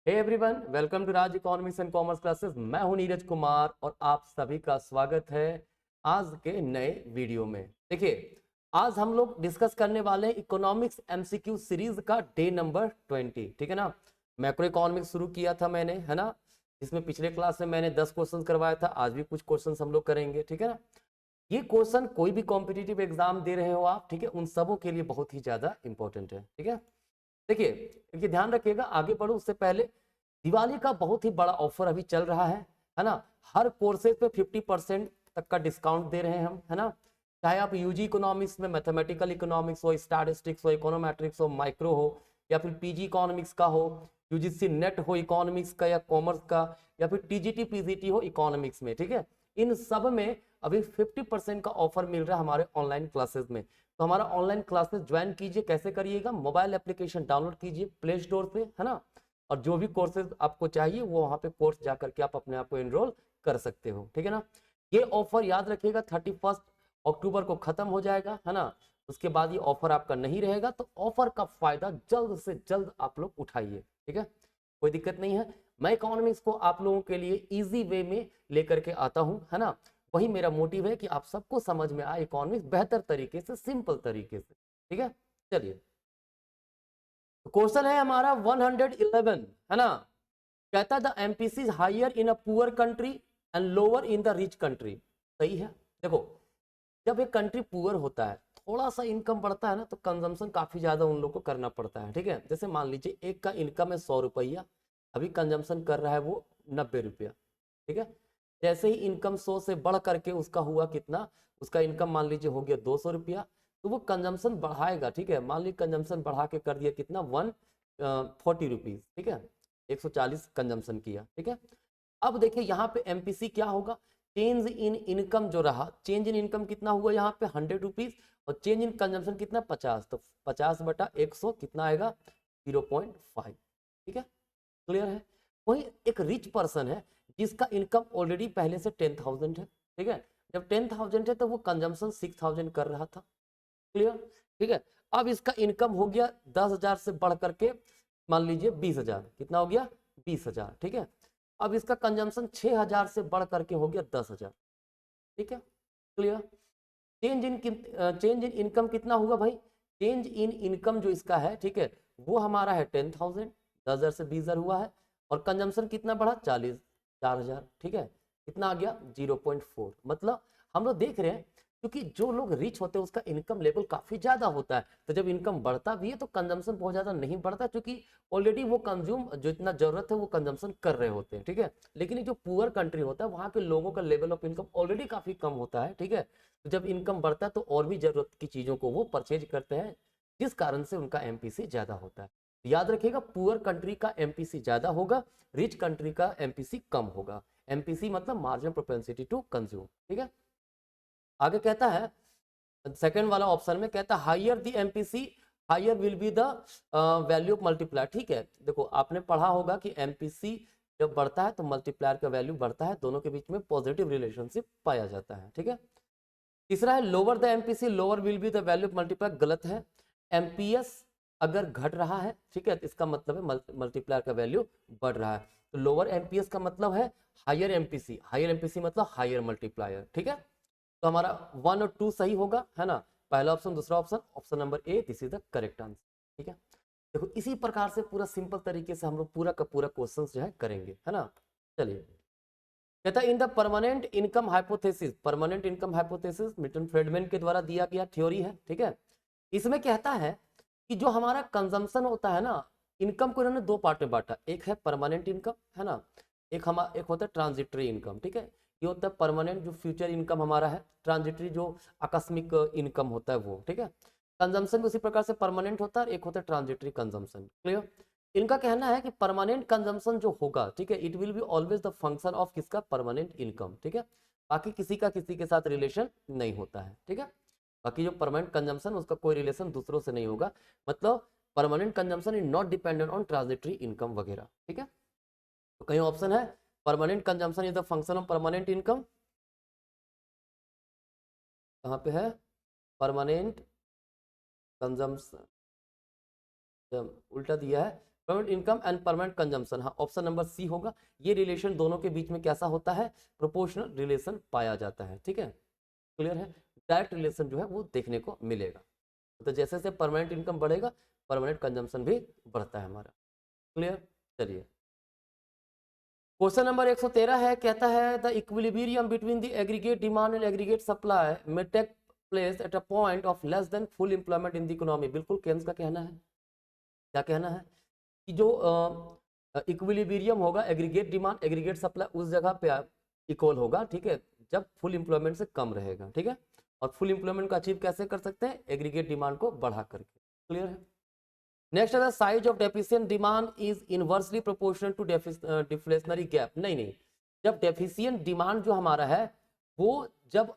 Hey everyone, welcome to Raj economics and commerce classes. मैं हूं नीरज कुमार और आप सभी का स्वागत है आज के नए वीडियो में। देखिए, आज हम लोग डिस्कस करने वाले हैं इकोनॉमिक्स एमसीक्यू सीरीज का डे नंबर 20। ठीक है ना। मैक्रो इकोनॉमिक्स शुरू किया था मैंने, है ना, जिसमें पिछले क्लास में मैंने 10 क्वेश्चन करवाया था। आज भी कुछ क्वेश्चन हम लोग करेंगे। ठीक है ना। ये क्वेश्चन कोई भी कॉम्पिटिटिव एग्जाम दे रहे हो आप, ठीक है, उन सबों के लिए बहुत ही ज्यादा इंपॉर्टेंट है। ठीक है। देखिए ध्यान रखिएगा, आगे बढ़ो उससे पहले दिवाली का बहुत ही बड़ा ऑफर अभी चल रहा है ना। हर कोर्सेज पे 50% तक का डिस्काउंट दे रहे हैं हम, है ना। चाहे आप यूजी इकोनॉमिक्स में मैथमेटिकल इकोनॉमिक्स हो, स्टैटिस्टिक्स हो, इकोनोमेट्रिक्स हो, माइक्रो हो, या फिर पीजी इकोनॉमिक्स का हो, यूजीसी नेट हो इकोनॉमिक्स का या कॉमर्स का, या फिर टीजीटी पीजीटी हो इकोनॉमिक्स में। ठीक है, इन सब में अभी 50% का ऑफर मिल रहा है हमारे ऑनलाइन क्लासेस में। तो हमारा ऑनलाइन क्लासेस ज्वाइन कीजिए। कैसे करिएगा? मोबाइल एप्लीकेशन डाउनलोड कीजिए प्ले स्टोर से, है ना। और जो भी कोर्सेज आपको चाहिए वो वहां पे कोर्स जा करके आप अपने आप को एनरोल कर सकते हो। ठीक है ना। ये ऑफर याद रखिएगा 31 अक्टूबर को खत्म हो जाएगा, है ना। उसके बाद ये ऑफर आपका नहीं रहेगा, तो ऑफर का फायदा जल्द से जल्द आप लोग उठाइए। ठीक है, कोई दिक्कत नहीं है। मैं इकोनॉमिक्स को आप लोगों के लिए इजी वे में लेकर के आता हूं, है ना। वही मेरा मोटिव है कि आप सबको समझ में आए इकोनॉमिक्स बेहतर तरीके से, सिंपल तरीके से। ठीक है, चलिए क्वेश्चन है हमारा 111, है ना। कहता है the MPC is higher in a poor country and lower in the rich country. सही है। देखो, जब एक कंट्री पुअर होता है, थोड़ा सा इनकम बढ़ता है ना, तो कंजम्पशन काफी ज्यादा उन लोग को करना पड़ता है। ठीक है, जैसे मान लीजिए एक का इनकम है 100 रुपया, अभी कंजम्पशन कर रहा है वो 90 रुपया। ठीक है, जैसे ही इनकम 100 से बढ़ करके उसका हुआ कितना, उसका इनकम मान लीजिए हो गया 200 रुपया, तो वो कंजम्पशन बढ़ाएगा। ठीक है, मान लीजिए कंजम्पशन बढ़ा के कर दिया कितना, 140 रुपीज। ठीक है, 140 कंजम्पशन किया। ठीक है, अब देखिए यहाँ पे एमपीसी क्या होगा, चेंज इन इनकम जो रहा, चेंज इन इनकम कितना हुआ यहाँ पे 100 रुपीज, और चेंज इन कंजम्पशन कितना 50, तो 50/100 कितना आएगा 0.5। ठीक है, क्लियर है। वही एक रिच पर्सन है जिसका इनकम ऑलरेडी पहले से 10,000 है। ठीक है, जब 10,000 है तो वो कंजम्पशन 6,000 कर रहा था। क्लियर। ठीक है, अब इसका इनकम हो गया 10,000 से बढ़ करके मान लीजिए 20,000, कितना हो गया 20,000। ठीक है, अब इसका कंजम्पशन 6,000 से बढ़ करके हो गया 10,000। ठीक है, क्लियर। चेंज इन इनकम कितना हुआ भाई, चेंज इन इनकम जो इसका है, ठीक है, वो हमारा है 10,000, 10,000 से 20,000 हुआ है, और कंजम्पशन कितना बढ़ा 4,000। ठीक है, कितना आ गया 0.4। मतलब हम लोग देख रहे हैं, क्योंकि जो लोग रिच होते हैं उसका इनकम लेवल काफी ज्यादा होता है, तो जब इनकम बढ़ता भी है तो कंजम्पशन बहुत ज्यादा नहीं बढ़ता, क्योंकि ऑलरेडी वो कंज्यूम जो इतना जरूरत है वो कंजम्पशन कर रहे होते हैं। ठीक है, लेकिन जो पुअर कंट्री होता है वहां के लोगों का लेवल ऑफ इनकम ऑलरेडी काफी कम होता है। ठीक है, तो जब इनकम बढ़ता है तो और भी जरूरत की चीजों को वो परचेज करते हैं, जिस कारण से उनका एमपीसी ज्यादा होता है। याद रखिएगा, पुअर कंट्री का एमपीसी ज्यादा होगा, रिच कंट्री का एमपीसी कम होगा। एमपीसी मतलब मार्जिनल प्रोपेंसिटी टू कंज्यूम। ठीक है, आगे कहता है सेकंड वाला ऑप्शन में कहता है higher the MPC higher will be the value of multiplier. ठीक है, देखो आपने पढ़ा होगा कि एमपीसी जब बढ़ता है तो मल्टीप्लायर का वैल्यू बढ़ता है, दोनों के बीच में पॉजिटिव रिलेशनशिप पाया जाता है। ठीक है, तीसरा है lower the MPC lower will be the value of multiplier. गलत है, एमपीएस अगर घट रहा है, ठीक है, तो इसका मतलब है मल्टीप्लायर का वैल्यू बढ़ रहा है। तो लोअर एमपीएस का मतलब है हायर एमपीसी मतलब हायर मल्टीप्लायर। ठीक है, तो हमारा 1 और 2 सही होगा, है ना। पहला ऑप्शन, दूसरा option, option number A, this is the correct answer. ठीक है, देखो इसी प्रकार से पूरा सिंपल तरीके से हम लोग पूरा का पूरा क्वेश्चन जो है करेंगे, है ना। चलिए, कहता है in the permanent income hypothesis, permanent income hypothesis Milton Friedman के द्वारा दिया गया थ्योरी है। ठीक है, इसमें कहता है कि जो हमारा कंजम्पशन होता है ना, इनकम को इन्होंने दो पार्ट में बांटा, एक है परमानेंट इनकम, है ना, एक होता है ट्रांजिटरी इनकम। ठीक है, ये होता है परमानेंट जो फ्यूचर इनकम हमारा है, ट्रांजिटरी जो आकस्मिक इनकम होता है वो। ठीक है, कंजम्पशन उसी प्रकार से परमानेंट होता है, एक होता है ट्रांजिटरी कंजम्पशन। क्लियर। इनका कहना है कि परमानेंट कंजम्पशन जो होगा, ठीक है, it will be always the function of किसका, परमानेंट इनकम। ठीक है, बाकी किसी का किसी के साथ रिलेशन नहीं होता है। ठीक है, बाकी जो परमानेंट कंजम्पशन उसका कोई रिलेशन दूसरों से नहीं होगा, मतलब permanent consumption is not dependent on transitory income वगैरह। ठीक है, तो कहीं ऑप्शन है permanent consumption is the function of permanent income, कहाँ पे है परमानेंट कंजम्पशन, उल्टा दिया है, permanent income and permanent consumption, हाँ ऑप्शन नंबर सी होगा। ये रिलेशन दोनों के बीच में कैसा होता है, प्रोपोर्शनल रिलेशन पाया जाता है, ठीक है, क्लियर है। डायरेक्ट रिलेशन जो है वो देखने को मिलेगा, तो जैसे जैसे परमानेंट इनकम बढ़ेगा परमानेंट कंजम्पशन भी बढ़ता है हमारा, क्लियर। चलिए क्वेश्चन नंबर 113 है, कहता है the equilibrium between the aggregate demand and aggregate supply में take place at a point of less than full employment in the economy. बिल्कुल केन्स का कहना है, क्या कहना है कि जो इक्विलिब्रियम होगा एग्रीगेट डिमांड एग्रीगेट सप्लाई उस जगह पे इक्वल होगा, ठीक है, जब फुल एम्प्लॉयमेंट से कम रहेगा, ठीक है। और फुल एम्प्लॉयमेंट को अचीव कैसे कर सकते हैं, एग्रीगेट डिमांड को बढ़ा करके, क्लियर है। नेक्स्ट है size of deficient demand is inversely proportional to deflationary gap. नहीं नहीं, जब डेफिशिएंट डिमांड जो हमारा है वो जब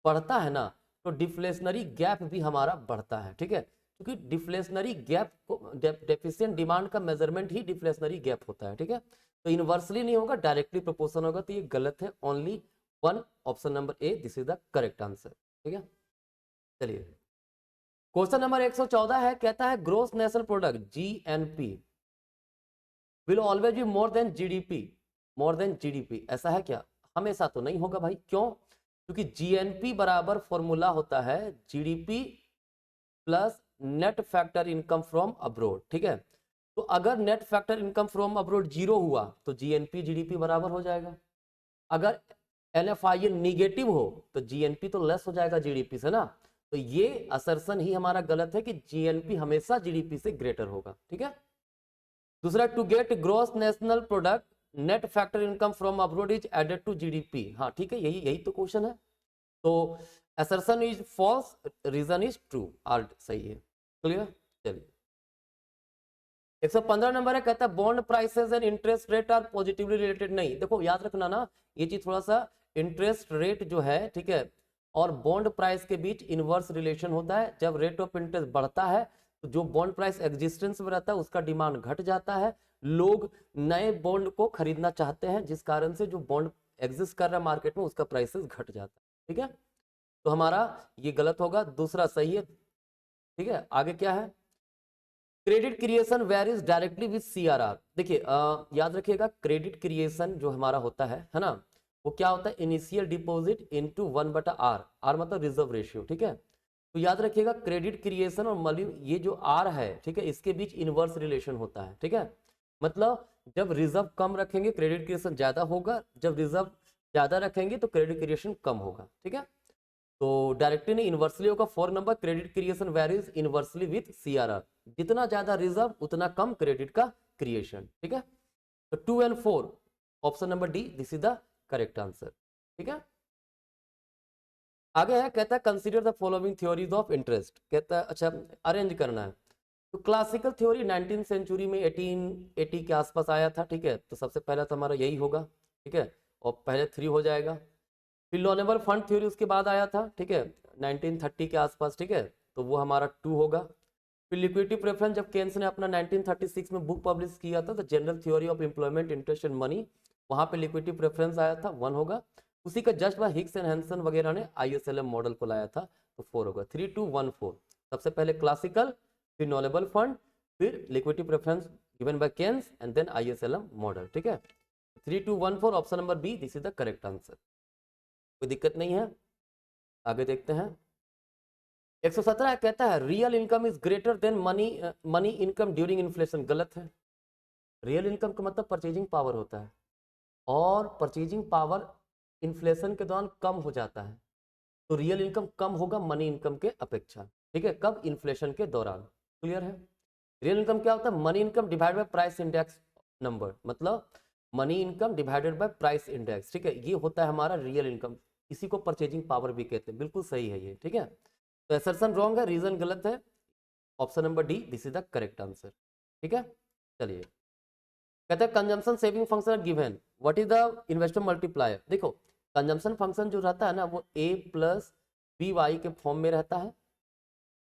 बढ़ता है ना तो डिफ्लेशनरी गैप भी हमारा बढ़ता है, ठीक है, क्योंकि डिफ्लेशनरी गैप को डेफिशिएंट डिमांड का मेजरमेंट ही डिफ्लेशनरी गैप होता है, ठीक है। तो इनवर्सली नहीं होगा, डायरेक्टली प्रोपोर्शनल होगा, तो ये गलत है। Only one, option number A, this is the correct answer, ठीक है। चलिए क्वेश्चन नंबर 114 है, कहता है gross national product GNP will always be more than GDP, more than GDP, ऐसा है क्या? हमेशा तो नहीं होगा भाई, क्यों? क्योंकि जीएनपी बराबर फॉर्मूला होता है GDP plus net factor income from abroad, ठीक है। तो अगर net factor income from abroad 0 हुआ तो जीएनपी जीडीपी बराबर हो जाएगा। अगर एनएफआईए निगेटिव हो तो जीएनपी तो लेस हो जाएगा जीडीपी से ना, तो ये असर्शन ही हमारा गलत है कि जीएनपी हमेशा जीडीपी से ग्रेटर होगा, ठीक है। दूसरा, to get gross national product net factor income from abroad is added to GDP, हाँ ठीक है, यही यही तो क्वेश्चन है। तो assertion is false, reason is true, R सही है, क्लियर। चलिए 115 नंबर है, कहता है bond prices and interest rate are positively related. नहीं, देखो याद रखना ना, ये चीज थोड़ा सा, इंटरेस्ट रेट जो है, ठीक है, और बॉन्ड प्राइस के बीच इनवर्स रिलेशन होता है। जब रेट ऑफ इंटरेस्ट बढ़ता है तो जो बॉन्ड प्राइस एग्जिस्टेंस में रहता है उसका डिमांड घट जाता है, लोग नए बॉन्ड को खरीदना चाहते हैं, जिस कारण से जो बॉन्ड एग्जिस्ट कर रहा है मार्केट में उसका प्राइसेस घट जाता है, ठीक है। तो हमारा ये गलत होगा, दूसरा सही है, ठीक है। आगे क्या है, credit creation varies directly with CRR. देखिए याद रखिएगा, क्रेडिट क्रिएशन जो हमारा होता है ना, वो क्या होता है, initial deposit into 1/r, R मतलब रिजर्व रेशियो, ठीक है। तो याद रखिएगा क्रेडिट क्रिएशन और मनी, ये जो आर है, ठीक है, इसके बीच इनवर्स रिलेशन होता है, ठीक है। मतलब जब रिजर्व कम रखेंगे क्रेडिट क्रिएशन ज्यादा होगा, जब रिजर्व ज्यादा रखेंगे तो क्रेडिट क्रिएशन कम होगा, ठीक है। तो डायरेक्टली नहीं, इनवर्सली होगा। For number credit creation varies inversely with CRR, जितना ज्यादा रिजर्व उतना कम क्रेडिट का क्रिएशन, ठीक है। तो 2 and 4, option number D, this is the correct answer, ठीक है। आगे है, कहता है consider the following theories of interest, कहता है अच्छा अरेंज करना है। तो क्लासिकल थ्योरी 19th सेंचुरी में 1880 के आसपास आया था, ठीक है, तो सबसे पहला तो हमारा यही होगा, ठीक है, और पहले 3 हो जाएगा। फिर लोनेबल फंड थ्योरी उसके बाद आया था, ठीक है, 1930 के आसपास, ठीक है, तो वो हमारा 2 होगा। फिर लिक्विडिटी प्रेफरेंस जब केन्स ने अपना 1936 में बुक पब्लिश किया था, तो general theory of employment interest and money, वहां पे लिक्विडिटी प्रेफरेंस आया था, 1 होगा। उसी का जस्ट बाद हिक्स एंड हैंसन वगैरह ने आईएसएलएम मॉडल को लाया था, तो 4 होगा। 3, 2, 1, 4, सबसे पहले क्लासिकल, फिर नॉलेबल फंड, फिर liquidity preference given by Keynes and then ISLM model, ठीक है। 3, 2, 1, 4, option number B, this is the correct answer, कोई दिक्कत नहीं है। आगे देखते हैं 117 कहता है real income is greater than money income during inflation. गलत है, रियल इनकम का मतलब परचेजिंग पावर होता है, और परचेजिंग पावर इन्फ्लेशन के दौरान कम हो जाता है, तो रियल इनकम कम होगा मनी इनकम के अपेक्षा, ठीक है, कब, इन्फ्लेशन के दौरान, क्लियर है। रियल इनकम क्या होता है, money income divide by price index number, मतलब money income divided by price index, ठीक है, ये होता है हमारा रियल इनकम, इसी को परचेजिंग पावर भी कहते हैं, बिल्कुल सही है ये, ठीक है। तो असर्शन रॉन्ग है, रीजन गलत है, option number D, this is the correct answer, ठीक है। चलिए कहते हैं consumption saving function given, what is the investment multiplier. देखो कंजम्पशन फंक्शन जो रहता है ना, वो a प्लस बी वाई के फॉर्म में रहता है।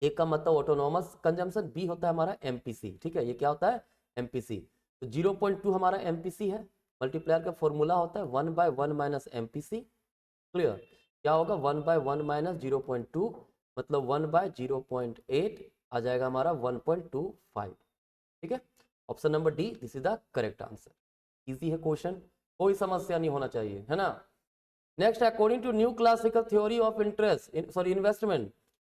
ए का मतलब ऑटोनोमस कंजम्पशन, बी होता है हमारा एमपीसी, ठीक है, ये क्या होता है, एमपीसी। तो 0.2 हमारा एमपीसी है, मल्टीप्लायर का फॉर्मूला होता है 1/1 माइनस एमपीसी, क्लियर। क्या होगा 1/1 माइनस 0.2, मतलब 1/0.8 आ जाएगा हमारा 1.25, ठीक है। Option number D, this is the correct answer. Easy है क्वेश्चन, कोई समस्या नहीं होना चाहिए, है ना। Next, according to new classical theory of interest sorry investment,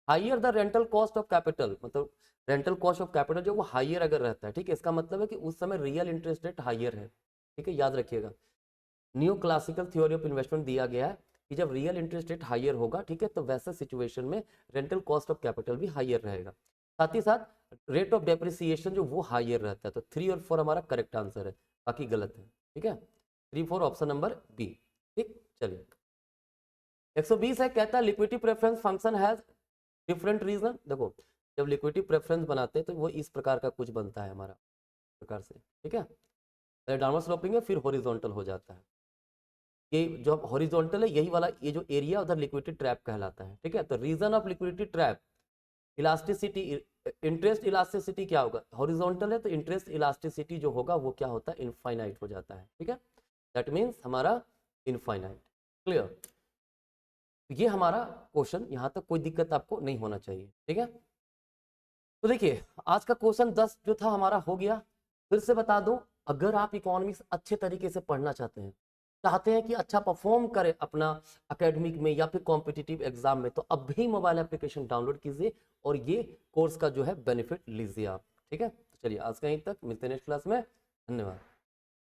higher the rental cost of capital, मतलब रेंटल कॉस्ट ऑफ कैपिटल जो वो हाइयर अगर रहता है, ठीक है, इसका मतलब है कि उस समय रियल इंटरेस्ट रेट हाइयर है, ठीक है, याद रखिएगा। New classical theory of investment दिया गया है कि जब रियल इंटरेस्ट रेट हाइयर होगा, ठीक है, तो वैसे सिचुएशन में रेंटल कॉस्ट ऑफ कैपिटल भी हाइयर रहेगा। साथ ही साथ रेट ऑफ डेप्रिसिएशन जो वो हाइयर रहता है। तो 3 और 4 हमारा करेक्ट आंसर है, बाकी गलत है, ठीक है। 3, 4 ऑप्शन नंबर बी, ठीक। चलिए 120 है, कहता है liquidity preference function has different reason. देखो जब लिक्विडिटी प्रेफरेंस बनाते हैं तो वो इस प्रकार का कुछ बनता है हमारा, प्रकार से, ठीक है। पहले डाउनवर्ड स्लोपिंग है, फिर हॉरिजॉन्टल हो जाता है। ये जो हॉरिजॉन्टल है, यही वाला ये जो एरिया उधर लिक्विडिटी ट्रैप कहलाता है, ठीक है। तो reason of liquidity trap, elasticity, interest elasticity क्या होगा, हॉरिजॉन्टल है तो इंटरेस्ट इलास्टिसिटी जो होगा वो क्या होता है, इनफाइनाइट हो जाता है, ठीक है। दैट मीन्स हमारा इनफाइनाइट। क्लियर, ये हमारा क्वेश्चन, यहाँ तक कोई दिक्कत आपको नहीं होना चाहिए, ठीक है। तो देखिए आज का क्वेश्चन 10 जो था हमारा हो गया। फिर से बता दूं, अगर आप इकोनॉमिक्स अच्छे तरीके से पढ़ना चाहते हैं कि अच्छा परफॉर्म करें अपना एकेडमिक में या फिर कॉम्पिटिटिव एग्जाम में, तो अभी मोबाइल एप्लीकेशन डाउनलोड कीजिए और ये कोर्स का जो है बेनिफिट लीजिए आप, ठीक है। तो चलिए आज का यहीं तक, मिलते हैं नेक्स्ट क्लास में, धन्यवाद।